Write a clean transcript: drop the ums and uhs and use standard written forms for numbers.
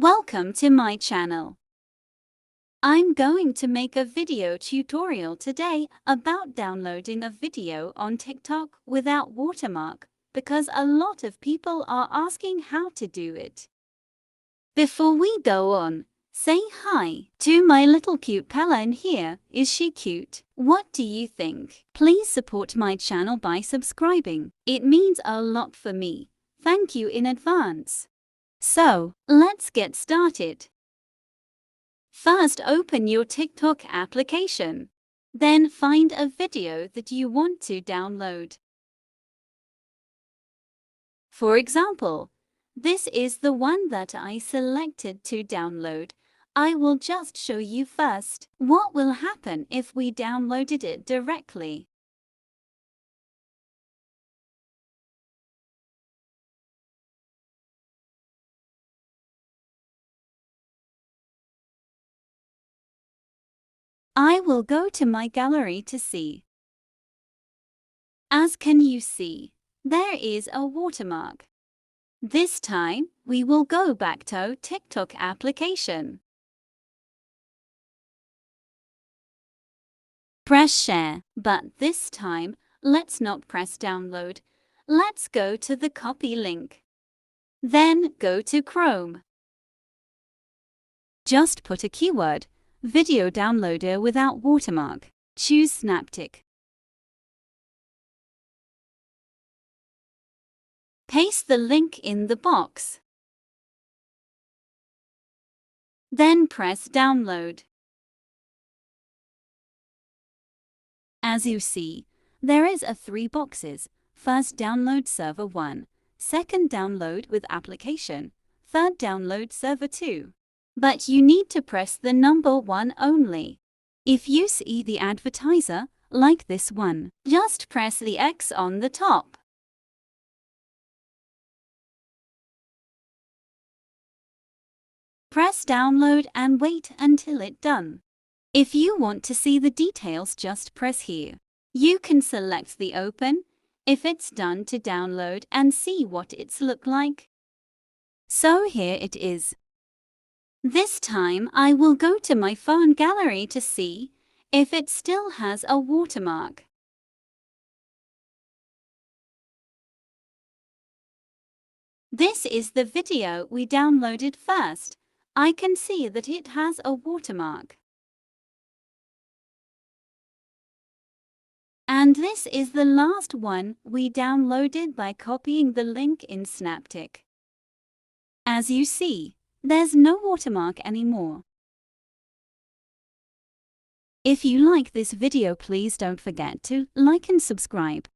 Welcome to my channel. I'm going to make a video tutorial today about downloading a video on TikTok without watermark because a lot of people are asking how to do it. Before we go on, say hi to my little cute Pella in here. Is she cute? What do you think? Please support my channel by subscribing. It means a lot for me. Thank you in advance. So, let's get started. First, open your TikTok application. Then find a video that you want to download. For example, this is the one that I selected to download. I will just show you first what will happen if we downloaded it directly. I will go to my gallery to see. As can you see, there is a watermark. This time, we will go back to TikTok application. Press share, but this time, let's not press download. Let's go to the copy link. Then go to Chrome. Just put a keyword, video downloader without watermark. Choose Snaptic. Paste the link in the box. Then press download. As you see, there is a 3 boxes. First, download server 1. Second, download with application. Third, download server 2. But you need to press the number 1 only. If you see the advertiser, like this one, just press the X on the top. Press download and wait until it's done. If you want to see the details, just press here. You can select the open, if it's done, to download and see what it's look like. So here it is. This time I will go to my phone gallery to see if it still has a watermark. This is the video we downloaded first. I can see that it has a watermark. And this is the last one we downloaded by copying the link in Snaptic. As you see, there's no watermark anymore. If you like this video, please don't forget to like and subscribe.